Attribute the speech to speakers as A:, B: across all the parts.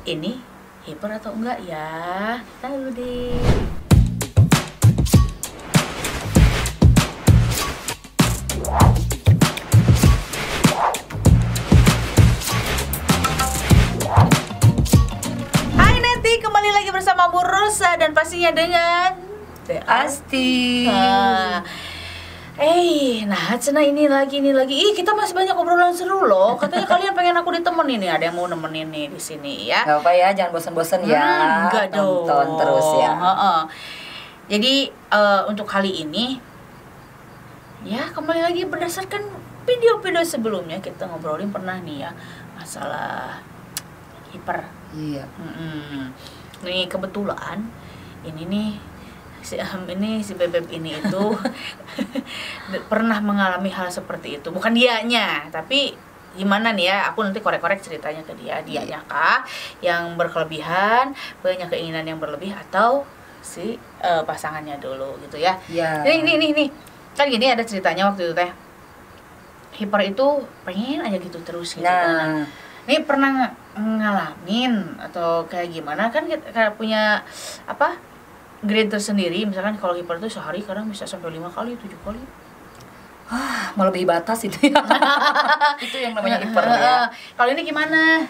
A: ini hiper atau enggak ya? Tahu deh. Hai Neti, kembali lagi bersama Bu Rosa dan pastinya dengan Teh
B: Asti.
A: Nah, cina ini lagi. Ih, kita masih banyak obrolan seru loh. Katanya kalian pengen aku ditemenin nih. Ada yang mau nemenin nih di sini ya.
B: Gak apa ya, jangan bosan-bosan ya.
A: Enggak dong.
B: Tonton terus ya.
A: Jadi untuk kali ini, ya kembali lagi berdasarkan video-video sebelumnya kita ngobrolin pernah nih ya masalah hiper.
B: Iya.
A: Nih kebetulan ini nih si bebek ini itu pernah mengalami hal seperti itu. Bukan dianya, tapi gimana nih ya, aku nanti korek-korek ceritanya ke dianya kah yang berkelebihan, punya keinginan yang berlebih, atau si pasangannya dulu gitu ya.
B: Iya.
A: Nih kan gini, ada ceritanya waktu itu teh hiper itu pengen aja gitu terus gitu kan. Ini pernah ngalamin atau kayak gimana kan, kayak punya apa grade tersendiri, misalkan kalau hiper itu sehari kadang bisa sampai 5 kali, 7 kali.
B: Melebihi batas itu ya. Itu yang namanya hiper ya.
A: Kalau ini gimana?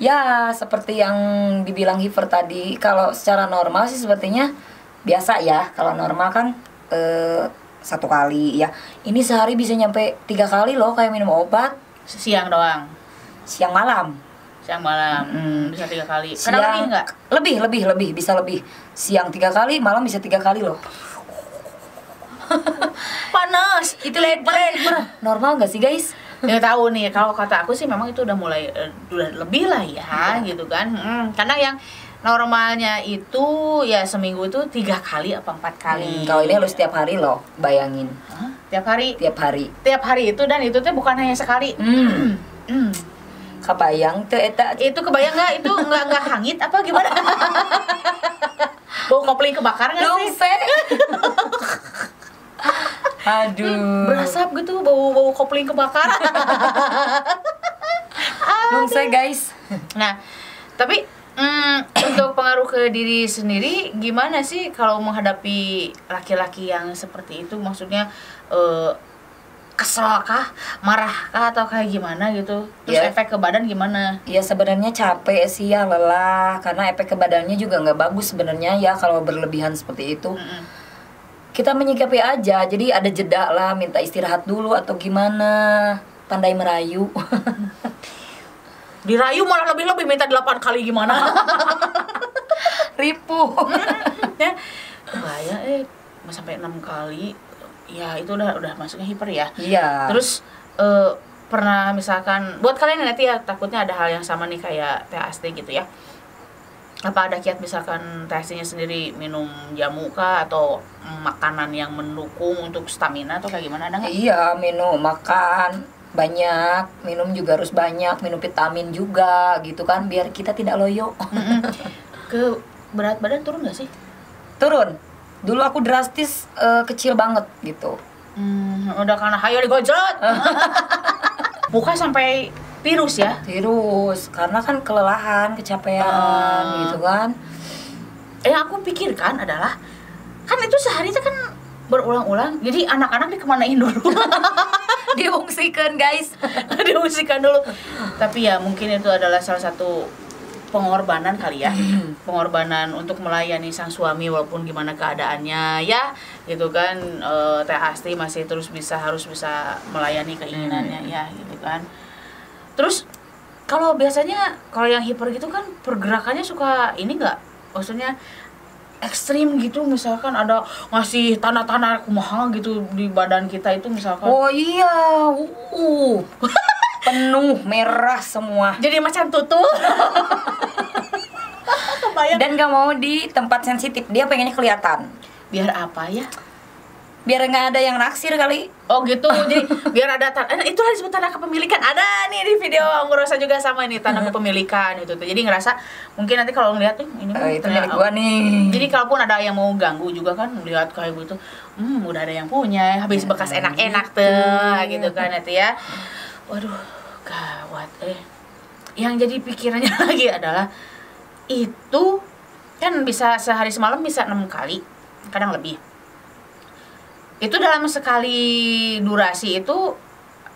B: Ya, seperti yang dibilang hiper tadi, kalau secara normal sih sepertinya biasa ya. Kalau normal kan 1 kali ya. Ini sehari bisa nyampe 3 kali loh, kayak minum obat.
A: Siang doang.
B: Siang malam.
A: Siang malam. Bisa 3 kali.
B: Siang,
A: Kadang lebih enggak?
B: Lebih, bisa lebih. Siang 3 kali, malam bisa 3 kali loh.
A: Panas.
B: Itu lebar. Normal nggak sih guys?
A: Ya tahu nih, kalau kata aku sih memang itu udah mulai udah lebih lah ya, gitu kan. Karena yang normalnya itu ya seminggu itu 3 kali apa 4 kali.
B: Kalau ini harus tiap hari loh, bayangin.
A: Hah? Tiap hari?
B: Tiap hari
A: Itu, dan itu tuh bukan hanya sekali.
B: Kebayang tuh eta.
A: Itu kebayang nggak? Itu nggak hangit apa gimana? Bau kopling kebakar nggak sih?
B: Aduh.
A: Berasap gitu, bau kopling kebakar.
B: Lumse guys.
A: Nah, tapi untuk pengaruh ke diri sendiri gimana sih kalau menghadapi laki-laki yang seperti itu? Maksudnya kesel kah, marah kah, atau kayak gimana gitu? Terus efek ke badan gimana?
B: Ya sebenarnya capek sih ya, lelah, karena efek ke badannya juga nggak bagus sebenarnya ya kalau berlebihan seperti itu. Kita menyikapi aja, jadi ada jeda lah, minta istirahat dulu atau gimana, pandai merayu.
A: Dirayu malah lebih minta 8 kali gimana?
B: Ripuh.
A: Ya, kebayang sampai 6 kali. Ya itu udah masuknya hiper ya.
B: Iya.
A: Terus pernah misalkan buat kalian nanti ya, takutnya ada hal yang sama nih kayak Teh Asti gitu ya. Apa ada kiat misalkan Teh Astinya sendiri minum jamu kah, atau makanan yang mendukung untuk stamina atau kayak gimana, ada nggak?
B: Iya, minum, makan banyak, minum juga harus banyak, minum vitamin juga gitu kan, biar kita tidak loyo.
A: Ke berat badan turun nggak sih?
B: Turun. Dulu aku drastis kecil banget gitu.
A: Udah karena hayo digojlot. Muka sampai tirus ya?
B: Tirus, karena kan kelelahan, kecapean gitu kan.
A: Yang aku pikirkan adalah, kan itu sehari itu kan berulang-ulang, jadi anak-anak dikemanain dulu?
B: Diungsikan guys.
A: Diungsikan dulu. Tapi ya mungkin itu adalah salah satu pengorbanan kali ya. Pengorbanan untuk melayani sang suami walaupun gimana keadaannya ya, gitu kan. Teh Asti masih harus bisa melayani keinginannya ya, gitu kan. Terus kalau biasanya kalau yang hiper gitu kan pergerakannya suka ini nggak, maksudnya ekstrim gitu, misalkan ada ngasih tanda-tanda kumaha gitu di badan kita itu misalkan.
B: Oh iya, penuh merah semua.
A: Jadi macam tutul.
B: Dan gak mau di tempat sensitif, dia pengennya kelihatan.
A: Biar apa ya?
B: Biar nggak ada yang naksir kali.
A: Oh gitu, jadi biar ada itulah disebut tanda kepemilikan. Ada nih di video Anggur Rosa juga sama ini tanda kepemilikan itu tuh. Jadi ngerasa mungkin nanti kalau ngeliat tuh ini
B: itu milik gua nih.
A: Jadi kalaupun ada yang mau ganggu juga kan ngeliat kayak gitu, udah ada yang punya, habis bekas enak-enak tuh gitu kan nanti ya. Waduh, gawat. Yang jadi pikirannya lagi adalah itu kan bisa sehari semalam bisa 6 kali, kadang lebih. Itu dalam sekali durasi itu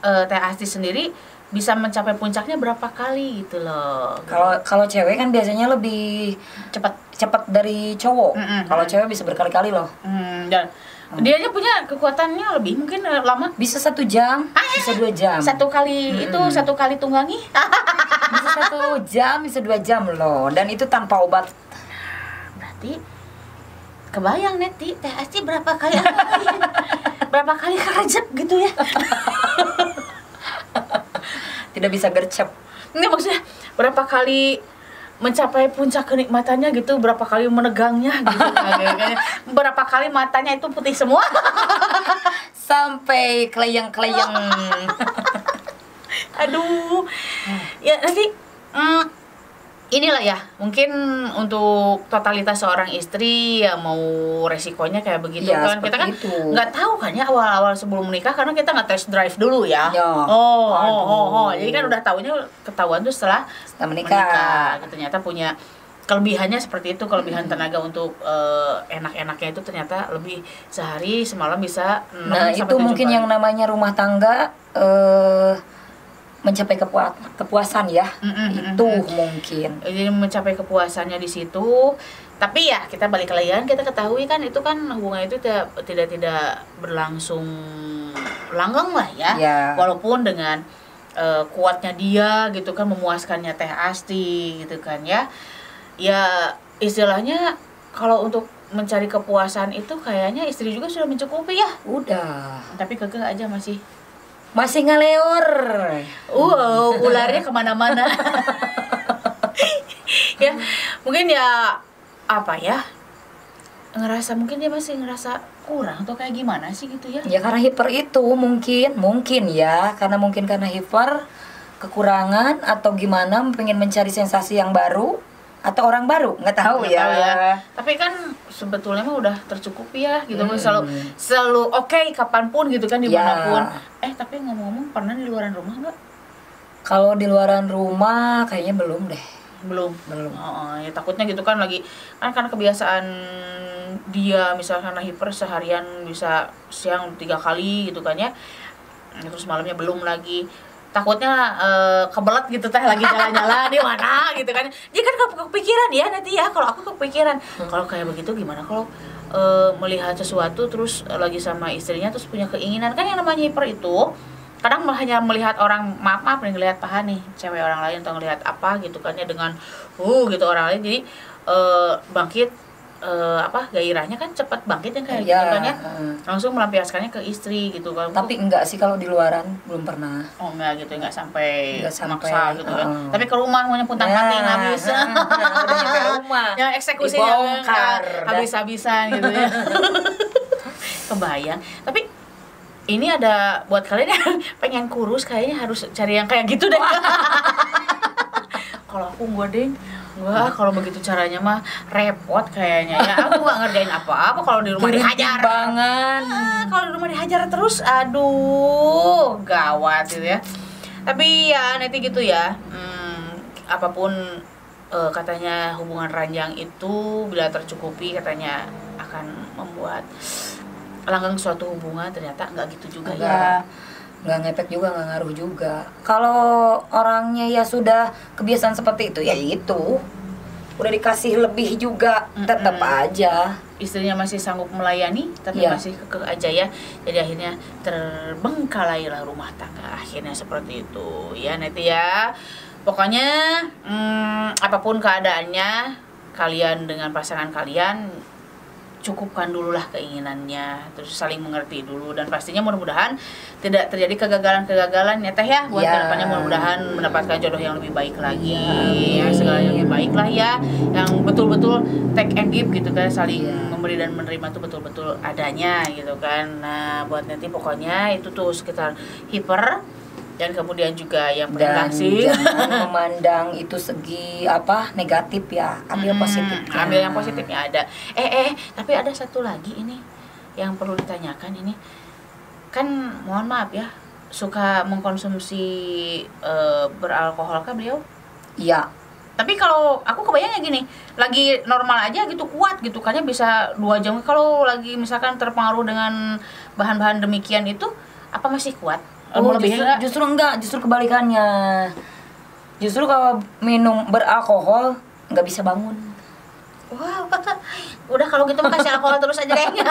A: Teh Asti sendiri bisa mencapai puncaknya berapa kali gitu loh.
B: Kalau cewek kan biasanya lebih cepat dari cowok. Kalau cewek bisa berkali-kali loh.
A: Dan dianya punya kekuatannya lebih mungkin lama.
B: Bisa 1 jam, bisa 2 jam.
A: Satu kali itu satu kali tunggangi.
B: Bisa 1 jam, bisa 2 jam loh. Dan itu tanpa obat.
A: Berarti kebayang Neti, Teh Asti berapa kali berapa kali kerajep gitu ya.
B: Tidak bisa gercep.
A: Ini maksudnya berapa kali mencapai puncak kenikmatannya gitu, berapa kali menegangnya gitu. Berapa kali matanya itu putih semua.
B: Sampai keleyang-keleyang.
A: Aduh. Ya nanti inilah ya, mungkin untuk totalitas seorang istri ya mau resikonya kayak begitu
B: Ya,
A: kan. Kita kan
B: itu.
A: nggak tahu kan ya awal-awal sebelum menikah karena kita nggak test drive dulu ya.
B: Ya.
A: Jadi kan udah ketahuan tuh setelah
B: menikah.
A: Ternyata punya kelebihannya seperti itu, kelebihan tenaga untuk enak-enaknya itu ternyata lebih sehari semalam bisa 6
B: Nah,
A: sampai
B: itu
A: 7
B: mungkin
A: kali.
B: yang namanya rumah tangga mencapai kepuasan ya. Itu mungkin.
A: Jadi mencapai kepuasannya di situ. Tapi ya kita balik lagi kan, kita ketahui kan itu kan hubungan itu tidak berlangsung langgeng lah ya. Walaupun dengan kuatnya dia gitu kan, memuaskannya Teh Asti gitu kan ya. Ya istilahnya kalau untuk mencari kepuasan itu kayaknya istri juga sudah mencukupi ya.
B: Udah.
A: Tapi kekeh aja masih
B: ngaleor.
A: Ularnya kemana-mana. Ya mungkin ya apa ya, mungkin dia masih ngerasa kurang atau kayak gimana sih gitu ya.
B: Ya karena hiper itu mungkin ya, karena hiper, kekurangan atau gimana, pengen mencari sensasi yang baru atau orang baru, nggak tahu ya.
A: Tapi kan sebetulnya mah udah tercukupi ya gitu. Selalu oke, kapanpun gitu kan, dimanapun. Tapi ngomong-ngomong, pernah di luaran rumah nggak?
B: Kalau di luaran rumah kayaknya belum deh.
A: Belum. Ya takutnya gitu kan, lagi kan karena kebiasaan dia misalkan hiper seharian bisa siang 3 kali gitu kan ya, terus malamnya belum lagi, takutnya kebelet gitu teh lagi jalan-jalan di mana gitu kan. Dia kan kepikiran ya nanti ya, kalau aku kepikiran kalau kayak begitu gimana kalau melihat sesuatu terus lagi sama istrinya terus punya keinginan. Kan yang namanya hiper itu kadang hanya melihat orang, maaf nih, ngelihat paha nih cewek orang lain atau ngelihat apa gitu kan ya, dengan gitu orang lain, jadi bangkit gairahnya kan cepat bangkit yang kayak gitu kan ya, langsung melampiaskannya ke istri gitu kan.
B: Tapi enggak sih, kalau di luaran belum pernah.
A: Enggak gitu, enggak sampai
B: maksa
A: gitu kan. Tapi ke rumah mau puntang panting habis.
B: Udah nyampe rumah.
A: Ya eksekusinya
B: dibongkar
A: habis-habisan gitu ya. Kebayang. Tapi ini ada buat kalian yang pengen kurus, kayaknya harus cari yang kayak gitu deh. Kalau aku enggak, kalau begitu caranya mah repot kayaknya ya. Aku nggak ngerjain apa-apa kalau di rumah dihajar. Kalau di rumah dihajar terus, aduh, gawat gitu ya. Tapi ya nanti gitu ya. Apapun katanya hubungan ranjang itu bila tercukupi katanya akan membuat langgeng suatu hubungan, ternyata nggak gitu juga ya.
B: Nggak ngefek juga, nggak ngaruh juga. Kalau orangnya ya sudah kebiasaan seperti itu, ya itu udah dikasih lebih juga tetap aja
A: istrinya masih sanggup melayani, tapi masih kekeh aja ya. Jadi akhirnya terbengkalailah rumah tangga, akhirnya seperti itu ya Neti ya. Pokoknya apapun keadaannya, kalian dengan pasangan kalian cukupkan dululah keinginannya, terus saling mengerti dulu, dan pastinya mudah-mudahan tidak terjadi kegagalan-kegagalan ya Teh ya, buat kedepannya mudah-mudahan mendapatkan jodoh yang lebih baik lagi, yang segalanya lebih baik lah ya, yang betul-betul take and give gitu kan, saling memberi dan menerima tuh betul-betul adanya gitu kan. Nah buat nanti pokoknya itu tuh sekitar hiper. Dan kemudian juga yang berinteraksi,
B: jangan memandang itu segi negatif ya, ambil positifnya.
A: Ambil yang positifnya ada. Tapi ada satu lagi ini yang perlu ditanyakan ini. Kan mohon maaf ya, suka mengkonsumsi beralkohol kah beliau?
B: Iya.
A: Tapi kalau aku kebayangnya gini, lagi normal aja gitu kuat gitu, kayaknya bisa 2 jam. Kalau lagi misalkan terpengaruh dengan bahan-bahan demikian itu, apa masih kuat?
B: Justru enggak, justru kebalikannya. Justru kalau minum beralkohol nggak bisa bangun.
A: Wow, udah kalau gitu kasih alkohol terus aja kayaknya.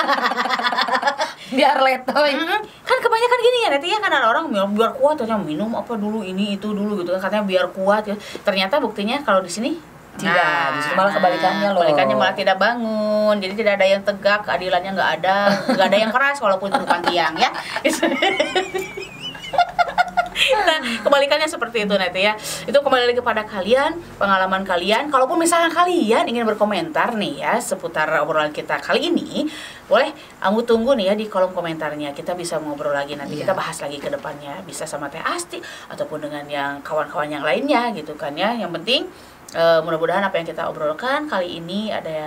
B: Biar letoy.
A: Kan kebanyakan gini ya, nanti ya kan ada orang biar kuat aja minum apa dulu ini itu dulu gitu kan, katanya biar kuat ya. Ternyata buktinya kalau di sini
B: Tidak, justru malah kebalikannya loh.
A: Kebalikannya malah tidak bangun. Jadi tidak ada yang tegak, keadilannya nggak ada yang keras walaupun itu bukan tiang ya. Nah, kebalikannya seperti itu nanti ya. Itu kembali lagi kepada kalian, pengalaman kalian. Kalaupun misalnya kalian ingin berkomentar nih ya seputar obrolan kita kali ini, boleh kamu tunggu nih ya di kolom komentarnya. Kita bisa ngobrol lagi nanti, kita bahas lagi ke depannya. Bisa sama Teh Asti ataupun dengan yang kawan-kawan yang lainnya gitu kan ya. Yang penting mudah-mudahan apa yang kita obrolkan kali ini ada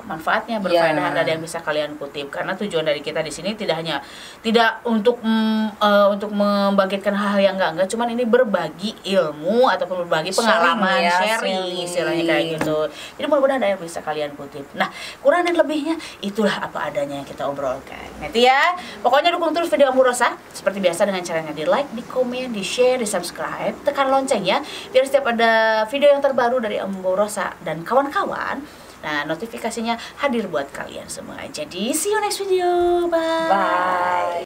A: manfaatnya, berfaedah, ada yang bisa kalian kutip. Karena tujuan dari kita di sini tidak untuk membangkitkan hal yang enggak, cuman ini berbagi ilmu ataupun berbagi pengalaman, sharing istilahnya kayak gitu. Jadi mudah-mudahan ada yang bisa kalian kutip. Nah, kurang dan lebihnya itulah apa adanya yang kita obrolkan. Nanti ya, pokoknya dukung terus video Ambu Rosa seperti biasa dengan caranya di like, di komen, di share, di subscribe, tekan loncengnya biar setiap ada video yang terbaru dari Ambu Rosa dan kawan-kawan, nah notifikasinya hadir buat kalian semua. Jadi see you next video, bye.